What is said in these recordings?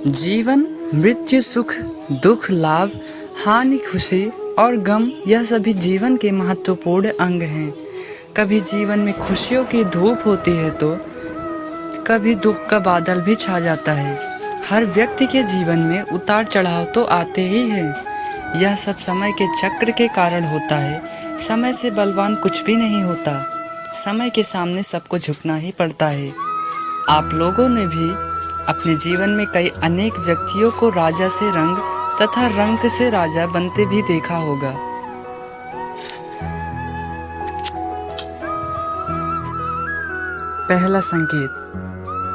जीवन, मृत्यु, सुख, दुख, लाभ, हानि, खुशी और गम, यह सभी जीवन के महत्वपूर्ण अंग हैं। कभी जीवन में खुशियों की धूप होती है तो कभी दुख का बादल भी छा जाता है। हर व्यक्ति के जीवन में उतार चढ़ाव तो आते ही हैं। यह सब समय के चक्र के कारण होता है। समय से बलवान कुछ भी नहीं होता। समय के सामने सबको झुकना ही पड़ता है। आप लोगों ने भी अपने जीवन में कई अनेक व्यक्तियों को राजा से रंग तथा रंग से राजा बनते भी देखा होगा। पहला संकेत,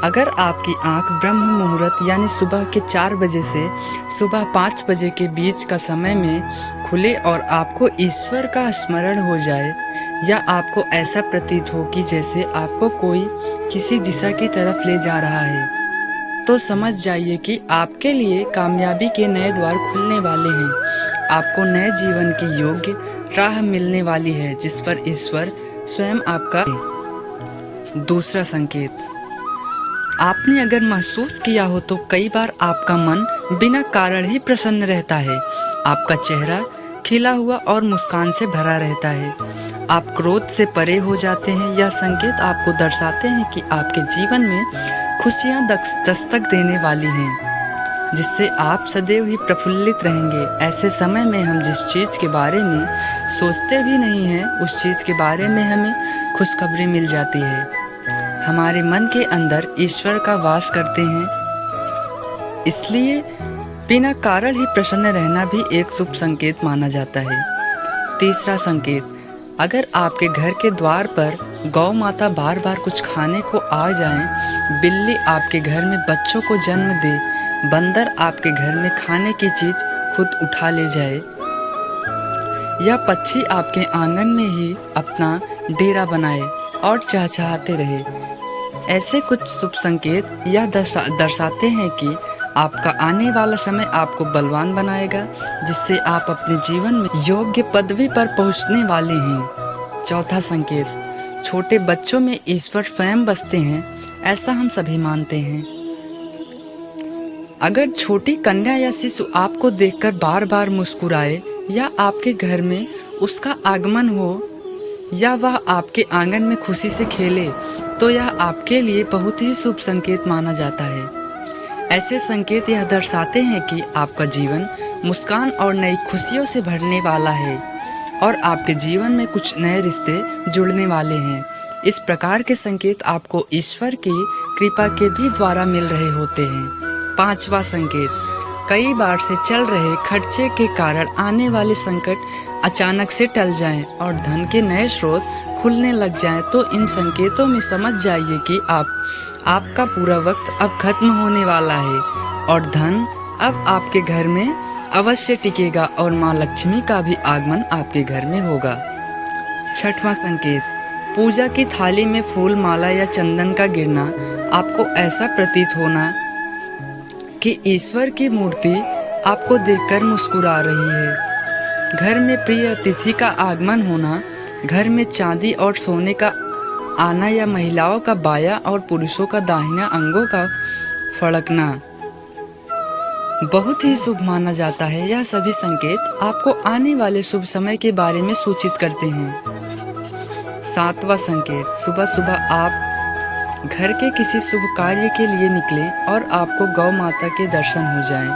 अगर आपकी आंख ब्रह्म मुहूर्त यानी सुबह के 4 बजे से सुबह 5 बजे के बीच का समय में खुले और आपको ईश्वर का स्मरण हो जाए, या आपको ऐसा प्रतीत हो कि जैसे आपको कोई किसी दिशा की तरफ ले जा रहा है, तो समझ जाइए कि आपके लिए कामयाबी के नए द्वार खुलने वाले हैं। आपको नए जीवन की योग्य राह मिलने वाली है, जिस पर ईश्वर स्वयं आपका। दूसरा संकेत, आपने अगर महसूस किया हो तो कई बार आपका मन बिना कारण ही प्रसन्न रहता है। आपका चेहरा खिला हुआ और मुस्कान से भरा रहता है। आप क्रोध से परे हो जाते हैं। यह संकेत आपको दर्शाते हैं कि आपके जीवन में खुशियां दस्तक देने वाली हैं, जिससे आप सदैव ही प्रफुल्लित रहेंगे। ऐसे समय में हम जिस चीज़ के बारे में सोचते भी नहीं हैं, उस चीज़ के बारे में हमें खुशखबरी मिल जाती है। हमारे मन के अंदर ईश्वर का वास करते हैं, इसलिए बिना कारण ही प्रसन्न रहना भी एक शुभ संकेत माना जाता है। तीसरा संकेत, अगर आपके घर के द्वार पर गौ माता बार बार कुछ खाने को आ जाएं, बिल्ली आपके घर में बच्चों को जन्म दे, बंदर आपके घर में खाने की चीज खुद उठा ले जाए, या पक्षी आपके आंगन में ही अपना डेरा बनाए और चहचहाते रहे, ऐसे कुछ शुभ संकेत यह दर्शाते हैं कि आपका आने वाला समय आपको बलवान बनाएगा, जिससे आप अपने जीवन में योग्य पदवी पर पहुंचने वाले हैं। चौथा संकेत, छोटे बच्चों में ईश्वर स्वयं बसते हैं, ऐसा हम सभी मानते हैं। अगर छोटी कन्या या शिशु आपको देखकर बार बार मुस्कुराए, या आपके घर में उसका आगमन हो, या वह आपके आंगन में खुशी से खेले, तो यह आपके लिए बहुत ही शुभ संकेत माना जाता है। ऐसे संकेत यह दर्शाते हैं कि आपका जीवन मुस्कान और नई खुशियों से भरने वाला है और आपके जीवन में कुछ नए रिश्ते जुड़ने वाले हैं। इस प्रकार के संकेत आपको ईश्वर की कृपा के भी द्वारा मिल रहे होते हैं। पांचवा संकेत, कई बार से चल रहे खर्चे के कारण आने वाले संकट अचानक से टल जाएं और धन के नए स्रोत खुलने लग जाएं, तो इन संकेतों में समझ जाइए कि आपका पूरा वक्त अब खत्म होने वाला है और धन अब आपके घर में अवश्य टिकेगा और माँ लक्ष्मी का भी आगमन आपके घर में होगा। छठवां संकेत, पूजा की थाली में फूल माला या चंदन का गिरना आपको ऐसा प्रतीत होना कि ईश्वर की मूर्ति आपको देखकर मुस्कुरा रही है। घर में प्रिय अतिथि का आगमन होना, घर में चांदी और सोने का आना, या महिलाओं का बायां और पुरुषों का दाहिना अंगों का फड़कना बहुत ही शुभ माना जाता है। यह सभी संकेत आपको आने वाले शुभ समय के बारे में सूचित करते हैं। सातवां संकेत, सुबह सुबह आप घर के किसी शुभ कार्य के लिए निकले और आपको गौ माता के दर्शन हो जाएं,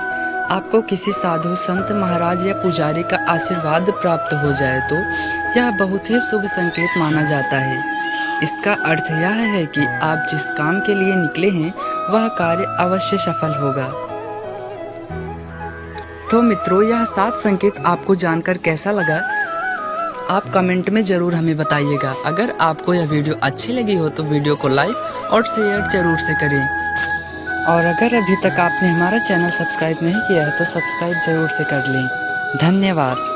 आपको किसी साधु संत महाराज या पुजारी का आशीर्वाद प्राप्त हो जाए, तो यह बहुत ही शुभ संकेत माना जाता है। इसका अर्थ यह है कि आप जिस काम के लिए निकले हैं वह कार्य अवश्य सफल होगा। तो मित्रों, यह 7 संकेत आपको जानकर कैसा लगा, आप कमेंट में ज़रूर हमें बताइएगा। अगर आपको यह वीडियो अच्छी लगी हो तो वीडियो को लाइक और शेयर जरूर से करें, और अगर अभी तक आपने हमारा चैनल सब्सक्राइब नहीं किया है तो सब्सक्राइब जरूर से कर लें। धन्यवाद।